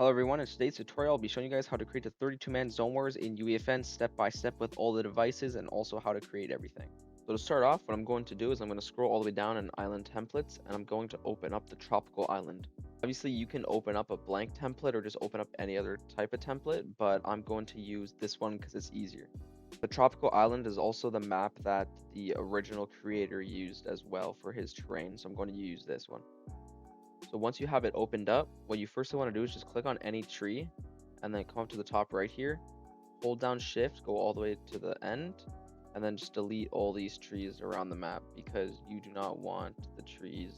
Hello everyone, in today's tutorial I'll be showing you guys how to create a 32-man Zonewars in Uefn step by step with all the devices and also how to create everything. So to start off, what I'm going to do is I'm going to scroll all the way down in island templates and I'm going to open up the tropical island. Obviously you can open up a blank template or just open up any other type of template, but I'm going to use this one because it's easier. The tropical island is also the map that the original creator used as well for his terrain, so I'm going to use this one. So once you have it opened up, what you first want to do is just click on any tree and then come up to the top right here, hold down shift, go all the way to the end, and then just delete all these trees around the map because you do not want the trees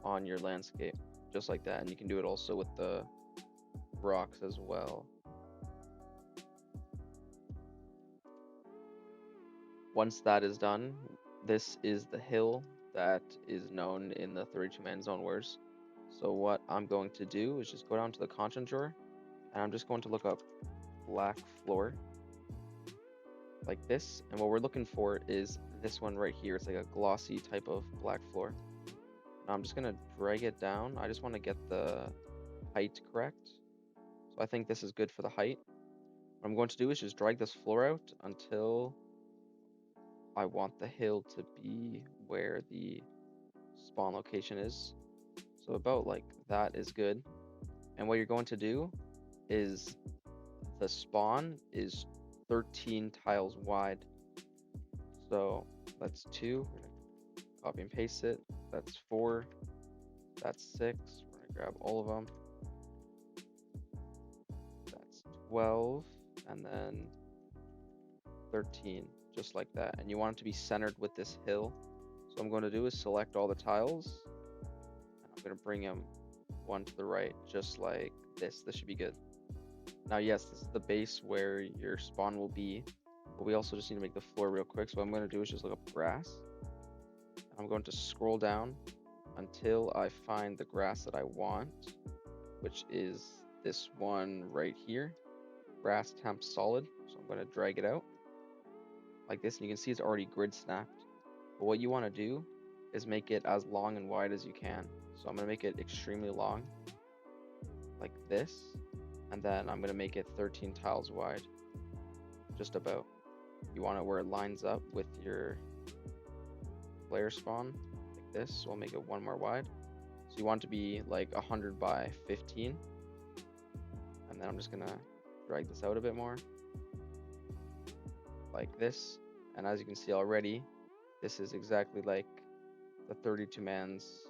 on your landscape, just like that. And you can do it also with the rocks as well. Once that is done, this is the hill that is known in the 32-man Zonewars. So what I'm going to do is just go down to the content drawer and I'm just going to look up black floor like this, and what we're looking for is this one right here. It's like a glossy type of black floor. Now I'm just gonna drag it down. I just want to get the height correct, so I think this is good for the height. What I'm going to do is just drag this floor out until I want the hill to be where the spawn location is, so about like that is good. And what you're going to do is the spawn is 13 tiles wide. So that's 2. We're gonna copy and paste it. That's 4. That's 6. We're gonna grab all of them. That's 12, and then 13, just like that. And you want it to be centered with this hill. So what I'm going to do is select all the tiles, and I'm going to bring them one to the right, just like this. This should be good. Now, yes, this is the base where your spawn will be, but we also just need to make the floor real quick. So what I'm going to do is just look up grass. I'm going to scroll down until I find the grass that I want, which is this one right here, grass temp solid. So I'm going to drag it out like this, and you can see it's already grid snapped. But what you want to do is make it as long and wide as you can. So I'm going to make it extremely long, like this, and then I'm going to make it 13 tiles wide, just about. You want it where it lines up with your player spawn, like this. So I'll make it one more wide. So you want it to be like 100 by 15. And then I'm just gonna drag this out a bit more, like this. And as you can see already, this is exactly like the 32-man's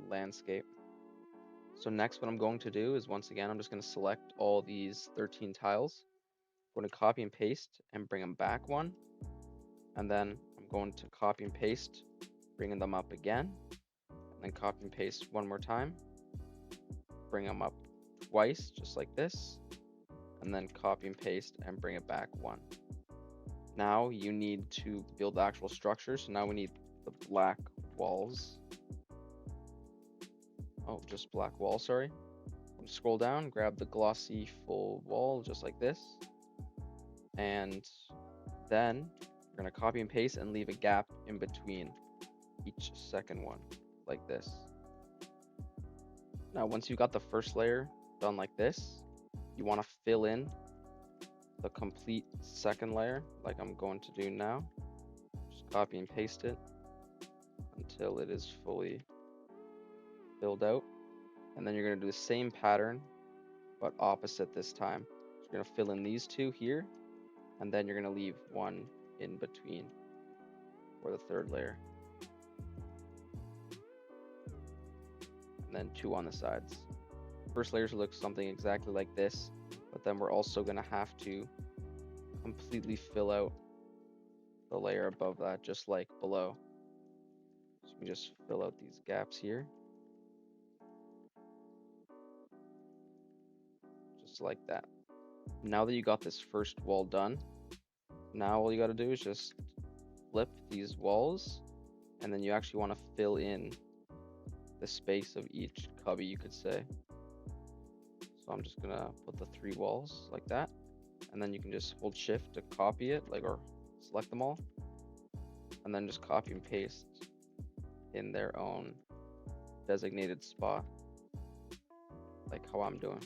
landscape. So next what I'm going to do is, once again, I'm just going to select all these 13 tiles. I'm going to copy and paste and bring them back one. And then I'm going to copy and paste, bringing them up again. And then copy and paste one more time. Bring them up twice, just like this. And then copy and paste and bring it back one. Now you need to build the actual structure. So now we need the black walls. Oh, just black wall, sorry. Scroll down, grab the glossy full wall, just like this. And then we're gonna copy and paste and leave a gap in between each second one, like this. Now, once you got the first layer done like this, you wanna fill in the complete second layer, like I'm going to do now. Just copy and paste it until it is fully filled out. And then you're going to do the same pattern, but opposite this time. So you're going to fill in these two here, and then you're going to leave one in between for the third layer. And then 2 on the sides. First layers will look something exactly like this, but then we're also going to have to completely fill out the layer above that, just like below. So we just fill out these gaps here. Just like that. Now that you got this first wall done, now all you got to do is just flip these walls, and then you actually want to fill in the space of each cubby, you could say. So I'm just gonna put the 3 walls like that, and then you can just hold shift to copy it, like, or select them all, and then just copy and paste in their own designated spot, like how I'm doing.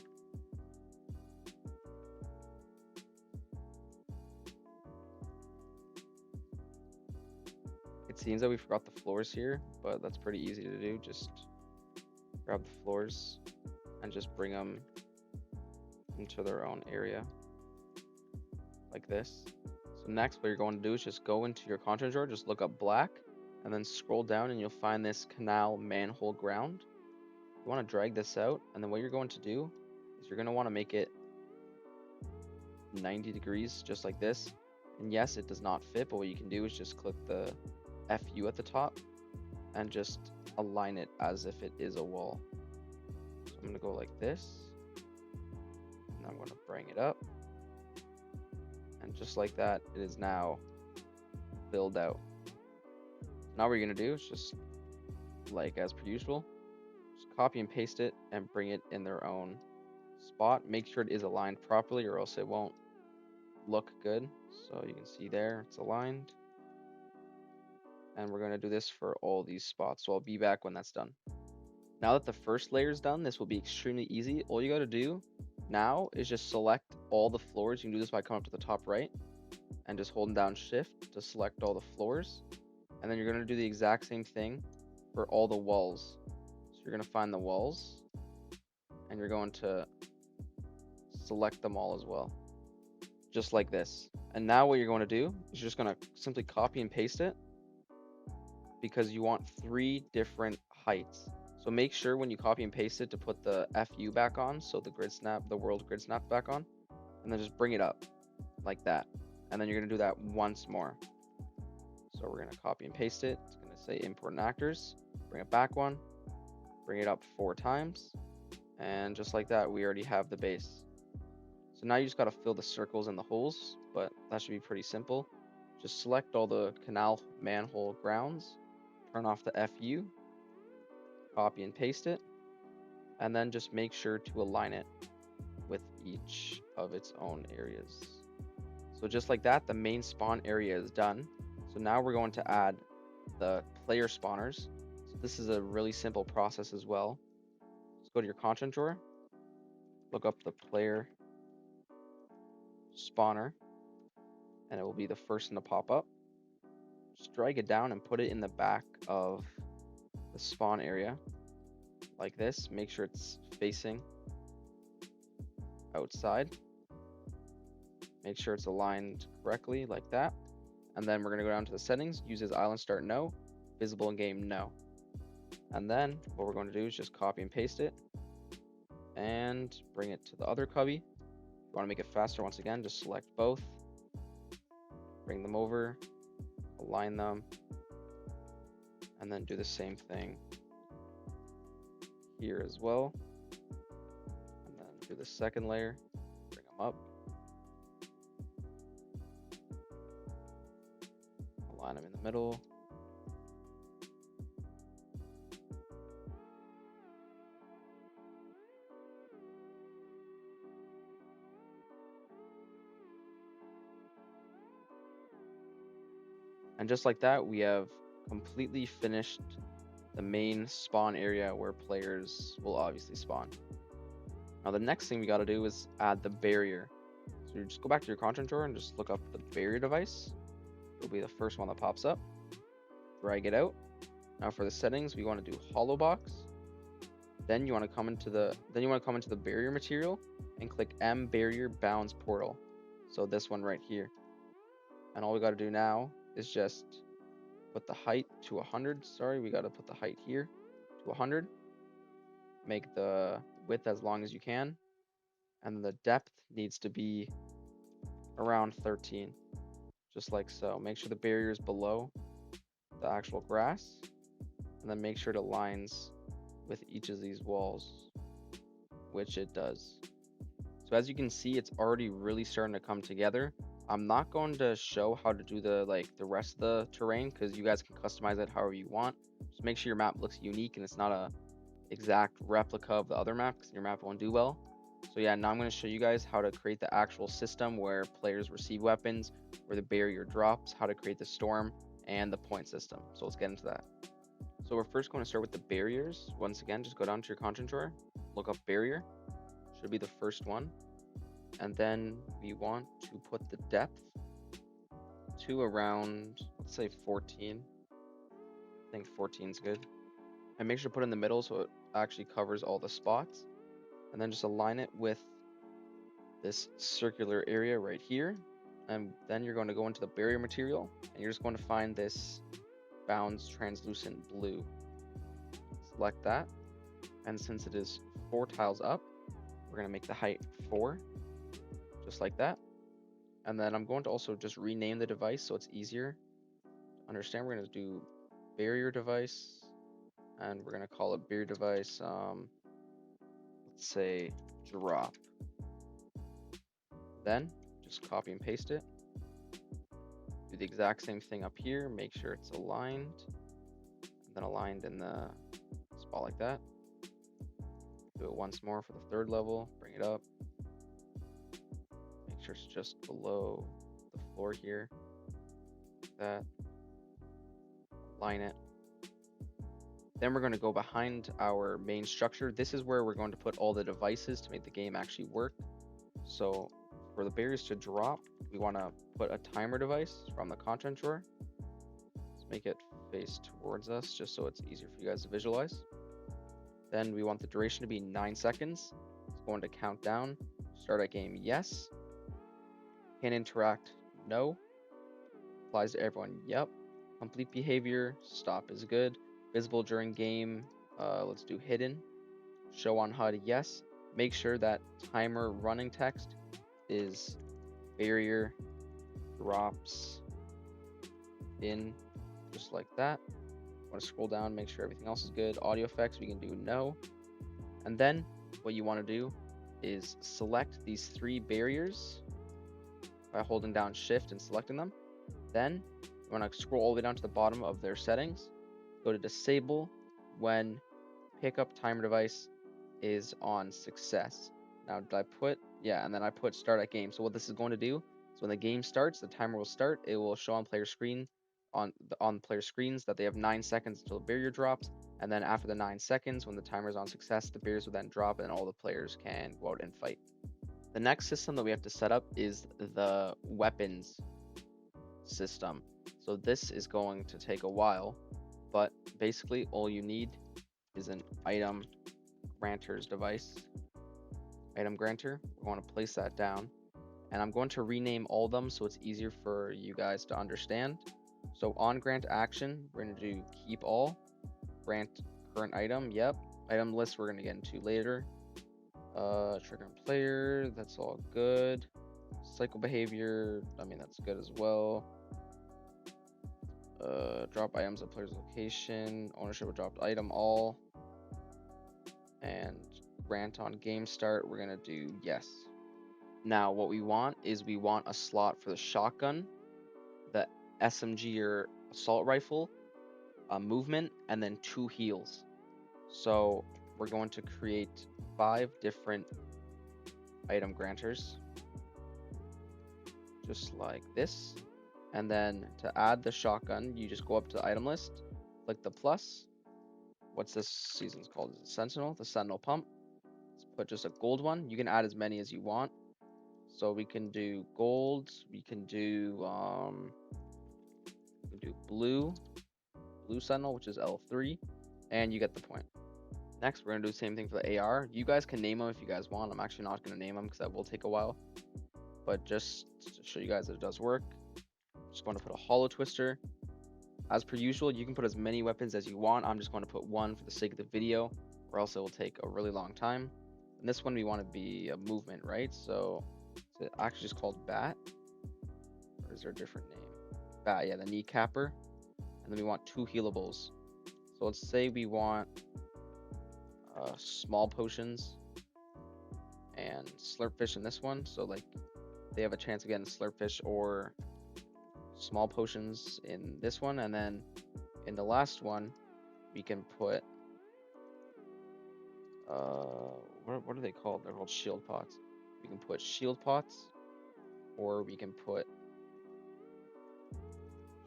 It seems that we forgot the floors here, but that's pretty easy to do. Just grab the floors and just bring them into their own area like this. So next, what you're going to do is just go into your content drawer, just look up black, and then scroll down and you'll find this canal manhole ground. You want to drag this out, and then what you're going to do is you're going to want to make it 90 degrees, just like this. And yes, it does not fit, but what you can do is just click the FU at the top and just align it as if it is a wall. So I'm going to go like this, and I'm going to bring it up. And just like that, it is now filled out. Now what you're going to do is just, like as per usual, just copy and paste it and bring it in their own spot. Make sure it is aligned properly or else it won't look good. So you can see there, it's aligned. And we're going to do this for all these spots. So I'll be back when that's done. Now that the first layer is done, this will be extremely easy. All you got to do now is just select all the floors. You can do this by coming up to the top right and just holding down shift to select all the floors. And then you're going to do the exact same thing for all the walls. So you're going to find the walls and you're going to select them all as well, just like this. And now what you're going to do is you're just going to simply copy and paste it, because you want 3 different heights. So make sure when you copy and paste it to put the FU back on, so the grid snap, the world grid snap back on, and then just bring it up like that. And then you're going to do that once more. So we're going to copy and paste it. It's going to say important actors, bring it back one, bring it up 4 times, and just like that, we already have the base. So now you just got to fill the circles and the holes, but that should be pretty simple. Just select all the canal manhole grounds, turn off the FU, copy and paste it, and then just make sure to align it with each of its own areas. So just like that, the main spawn area is done. So now we're going to add the player spawners. So this is a really simple process as well. Just go to your content drawer, look up the player spawner, and it will be the first one to pop up. Just drag it down and put it in the back of the spawn area like this. Make sure it's facing outside. Make sure it's aligned correctly like that. And then we're going to go down to the settings, uses island start no, visible in game no. And then what we're going to do is just copy and paste it and bring it to the other cubby. If you want to make it faster, once again, just select both, bring them over, align them, and then do the same thing here as well. And then do the second layer, bring them up, align them in the middle. And just like that, we have completely finished the main spawn area where players will obviously spawn. Now the next thing we got to do is add the barrier. So you just go back to your content drawer and just look up the barrier device. It'll be the first one that pops up. Drag it out. Now for the settings, we want to do hollow box. Then you want to come into the barrier material and click M barrier bounds portal. So this one right here. And all we got to do now is just put the height to 100. Sorry, we got to put the height here to 100. Make the width as long as you can. And the depth needs to be around 13. Just like so. Make sure the barrier is below the actual grass. And then make sure it aligns with each of these walls, which it does. So as you can see, it's already really starting to come together. I'm not going to show how to do the rest of the terrain because you guys can customize it however you want. Just make sure your map looks unique and it's not a exact replica of the other map because your map won't do well. So yeah, now I'm going to show you guys how to create the actual system where players receive weapons, where the barrier drops, how to create the storm, and the point system. So let's get into that. So we're first going to start with the barriers. Once again, just go down to your content drawer, look up barrier, should be the first one. And then we want to put the depth to around, let's say 14. I think 14 is good. And make sure to put it in the middle so it actually covers all the spots. And then just align it with this circular area right here. And then you're going to go into the barrier material and you're just going to find this bounds translucent blue. Select that. And since it is 4 tiles up, we're going to make the height 4, just like that. And then I'm going to also just rename the device so it's easier to understand. We're going to do barrier device, and we're going to call it barrier device, let's say drop. Then just copy and paste it. Do the exact same thing up here. Make sure it's aligned, and then aligned in the spot like that. Do it once more for the 3rd level. Bring it up. Make sure it's just below the floor here, like that. Align it. Then we're going to go behind our main structure. This is where we're going to put all the devices to make the game actually work. So for the barriers to drop, we want to put a timer device from the content drawer. Let's make it face towards us just so it's easier for you guys to visualize. Then we want the duration to be 9 seconds. It's going to count down. Start at game, yes. Can interact, no. Applies to everyone, yep. Complete behavior, stop is good. Visible during game, let's do hidden. Show on HUD, yes. Make sure that timer running text is barrier drops in, just like that. Want to scroll down, make sure everything else is good. Audio effects, we can do no. And then what you want to do is select these 3 barriers by holding down shift and selecting them. Then you want to scroll all the way down to the bottom of their settings. Go to disable when pickup timer device is on success. Now did I put, yeah, and then I put start at game. So what this is going to do is when the game starts, the timer will start. It will show on player screen, on player screens, that they have 9 seconds until the barrier drops. And then after the 9 seconds, when the timer is on success, the barriers will then drop and all the players can go out and fight. The next system that we have to set up is the weapons system. So this is going to take a while, but basically all you need is an item granter's device. Item granter, we want to place that down, and I'm going to rename all of them so it's easier for you guys to understand. So on grant action, we're going to do keep all. Grant current item, yep. Item list we're going to get into later. Trigger and player, that's all good. Cycle behavior, I mean that's good as well. Drop items at player's location. Ownership of dropped item, all. And grant on game start, we're gonna do yes. Now what we want is we want a slot for the shotgun, the SMG or assault rifle, a movement, and then 2 heals. So we're going to create 5 different item granters, just like this. And then to add the shotgun, you just go up to the item list, click the plus. What's this season's called? Is it Sentinel? The Sentinel pump. Let's put just a gold one. You can add as many as you want. So we can do gold. We can do blue Sentinel, which is L3, and you get the point. Next, we're gonna do the same thing for the AR. You guys can name them if you guys want. I'm actually not gonna name them because that will take a while. But just to show you guys that it does work, just going to put a hollow twister. As per usual, you can put as many weapons as you want. I'm just going to put 1 for the sake of the video, or else it will take a really long time. And this one we want to be a movement, right? So it's actually just called bat, or is there a different name? Bat, yeah, the kneecapper. And then we want 2 healables. So let's say we want small potions and slurpfish in this one. So like they have a chance of getting slurpfish or small potions in this one, and then in the last one we can put what are they called? They're called shield pots. We can put shield pots, or we can put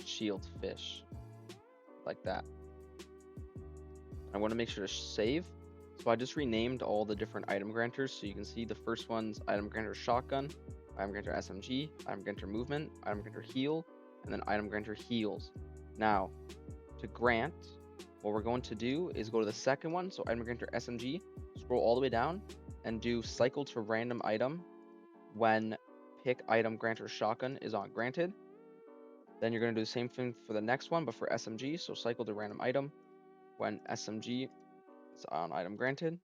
shield fish, like that. I want to make sure to save, So I just renamed all the different item granters. So you can see the first one's item granter shotgun, item granter SMG, item granter movement, item granter heal, and then item granter heals. Now, to grant, what we're going to do is go to the second one, so item granter SMG, scroll all the way down, and do cycle to random item when pick item granter shotgun is on granted. Then you're going to do the same thing for the next one, but for SMG, so cycle to random item when SMG is on item granted.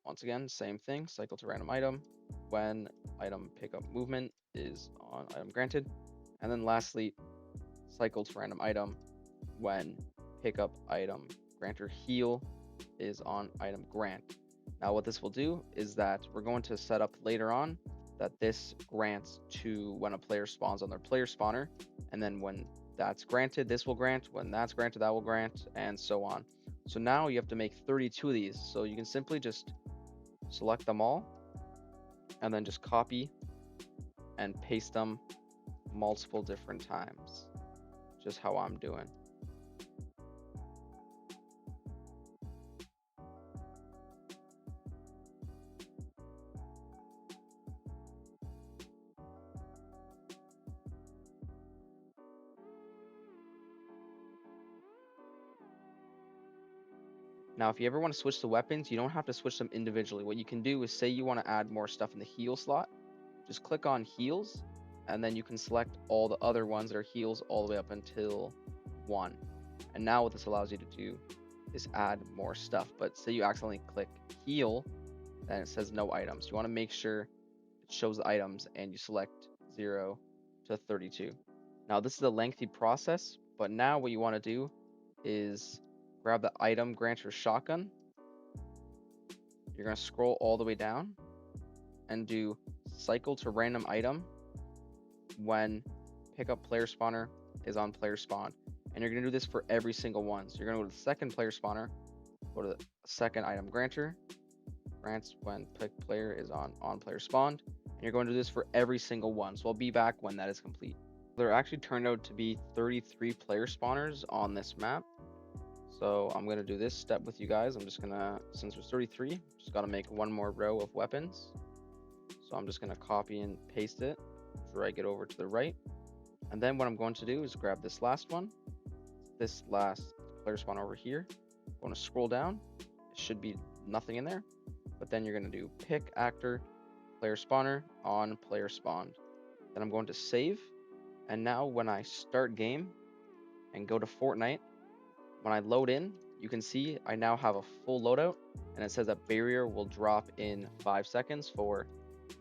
Once again, same thing, cycle to random item when item pickup movement is on item granted. And then lastly, cycle to random item when pickup item granter heal is on item grant. Now what this will do is that we're going to set up later on that this grants to when a player spawns on their player spawner, and then when that's granted, this will grant, when that's granted, that will grant, and so on. So now you have to make 32 of these. So you can simply just select them all and then just copy and paste them multiple different times, just how I'm doing. Now, if you ever want to switch the weapons, you don't have to switch them individually. What you can do is say you want to add more stuff in the heal slot, just click on heals, and then you can select all the other ones that are heals all the way up until 1. And now what this allows you to do is add more stuff. But say you accidentally click heal, then it says no items. You want to make sure it shows the items and you select 0 to 32. Now this is a lengthy process, but now what you want to do is grab the item granter shotgun. You're going to scroll all the way down and do cycle to random item when pickup player spawner is on player spawn. And you're going to do this for every single one. So you're going to go to the second player spawner, go to the second item granter, grants when pick player is on player spawned. And you're going to do this for every single one. So I'll be back when that is complete. There actually turned out to be 33 player spawners on this map. So I'm going to do this step with you guys. I'm just going to, since there's 33, just got to make one more row of weapons. So I'm just going to copy and paste it, drag it over to the right. And then what I'm going to do is grab this last one, this last player spawn over here. I'm going to scroll down. It should be nothing in there. But then you're going to do pick actor, player spawner, on player spawned. Then I'm going to save. And now when I start game and go to Fortnite, when I load in, you can see I now have a full loadout, and it says that barrier will drop in 5 seconds for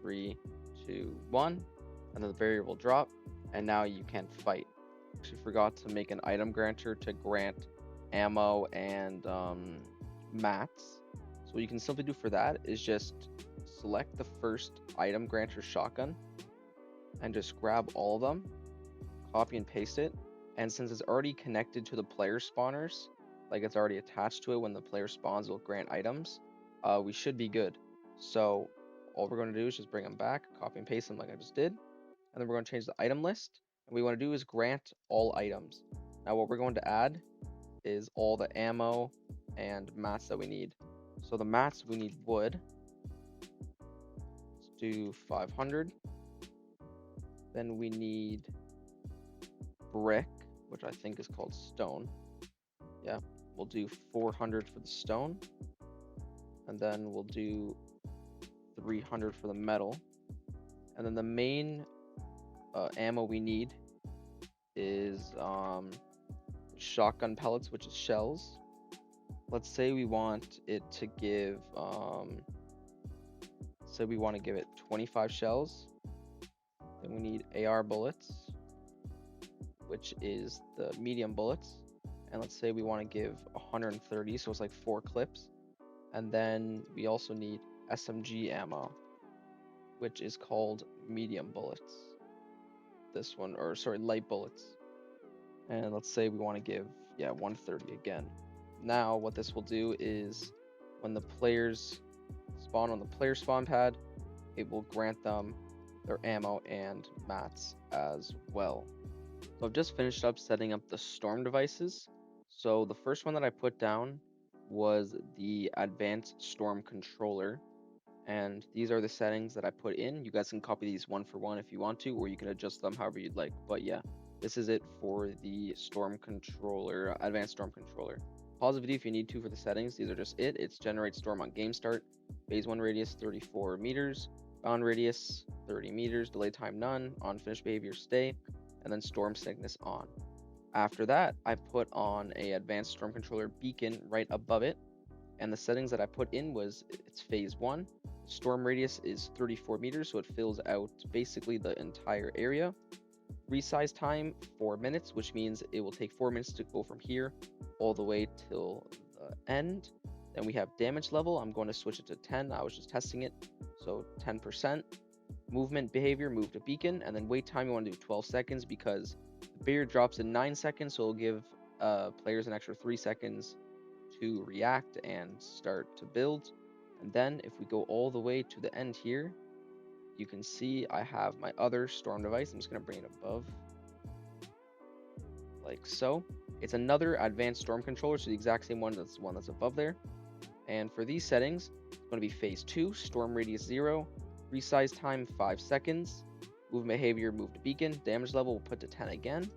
3, 2, 1, and then the barrier will drop, and now you can fight. Actually forgot to make an item granter to grant ammo and mats. So what you can simply do for that is just select the first item granter shotgun and just grab all of them, copy and paste it. And since it's already connected to the player spawners, like it's already attached to it when the player spawns will grant items, we should be good. So all we're going to do is just bring them back, copy and paste them like I just did. And then we're going to change the item list. And what we want to do is grant all items. Now what we're going to add is all the ammo and mats that we need. So the mats, we need wood. Let's do 500. Then we need brick, which I think is called stone. Yeah, we'll do 400 for the stone. And then we'll do 300 for the metal. And then the main ammo we need is shotgun pellets, which is shells. Let's say we want it to give, say we want to give it 25 shells. Then we need AR bullets, which is the medium bullets. And let's say we want to give 130, so it's like 4 clips. And then we also need SMG ammo, which is called medium bullets. This one, or sorry, light bullets. And let's say we want to give, 130 again. Now what this will do is when the players spawn on the player spawn pad, it will grant them their ammo and mats as well. So I've just finished up setting up the storm devices. So the first one that I put down was the Advanced Storm Controller. And these are the settings that I put in. You guys can copy these one for one if you want to, or you can adjust them however you'd like. But yeah, this is it for the Storm Controller, Advanced Storm Controller. Pause the video if you need to for the settings. These are just it. It's generate storm on game start, phase 1 radius 34 meters, bound radius 30 meters, delay time none, on finish behavior stay, and then storm sickness on. After that, I put on a advanced storm controller beacon right above it, and the settings that I put in was it's phase 1. Storm radius is 34 meters, so it fills out basically the entire area. Resize time 4 minutes, which means it will take 4 minutes to go from here all the way till the end. Then we have damage level. I'm going to switch it to 10. I was just testing it, so 10%. Movement behavior, move to beacon, and then wait time you want to do 12 seconds because the barrier drops in 9 seconds, so it'll give players an extra 3 seconds to react and start to build. And then if we go all the way to the end here, you can see I have my other storm device. I'm just going to bring it above like so. It's another advanced storm controller, so the exact same one that's above there. And for these settings, it's going to be phase 2, storm radius 0, resize time 5 seconds, movement behavior, move to beacon, damage level we'll put to 10 again,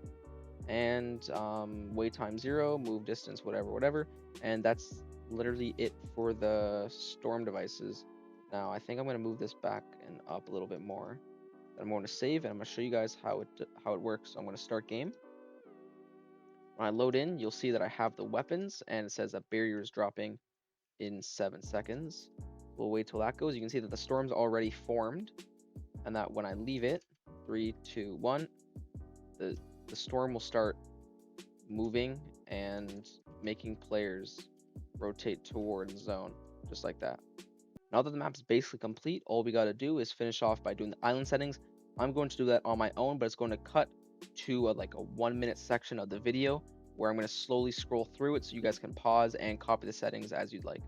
and wait time 0, move distance, whatever. And that's literally it for the storm devices. Now I think I'm going to move this back and up a little bit more. I'm going to save, and I'm going to show you guys how it works. So I'm going to start game. When I load in, you'll see that I have the weapons, and it says that barrier is dropping in 7 seconds. We'll wait till that goes. You can see that the storm's already formed, and that when I leave it, 3, 2, 1, the storm will start moving and making players rotate towards zone, just like that. Now that the map is basically complete, all we got to do is finish off by doing the island settings. I'm going to do that on my own, but it's going to cut to like a 1 minute section of the video where I'm going to slowly scroll through it so you guys can pause and copy the settings as you'd like.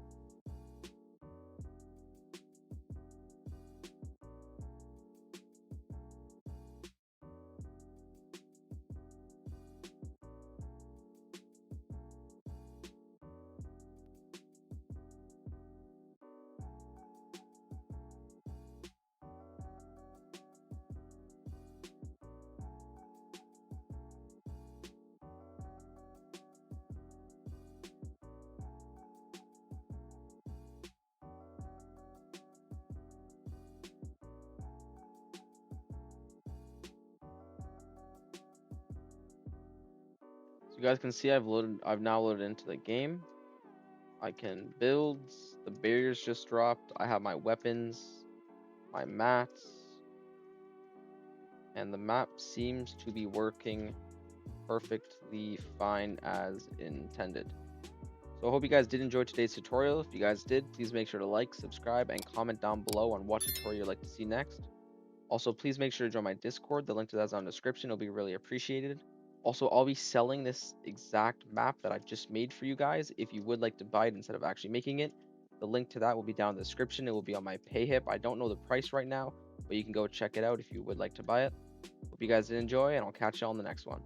So you guys can see I've now loaded into the game. I can build. The barriers just dropped. I have my weapons, my mats, and the map seems to be working perfectly fine as intended. So I hope you guys did enjoy today's tutorial. If you guys did, please make sure to like, subscribe, and comment down below on what tutorial you'd like to see next. Also, please make sure to join my Discord. The link to that is on the description. It'll be really appreciated. Also, I'll be selling this exact map that I just made for you guys. If you would like to buy it instead of actually making it, the link to that will be down in the description. It will be on my PayHip. I don't know the price right now, but you can go check it out if you would like to buy it. Hope you guys did enjoy, and I'll catch you on the next one.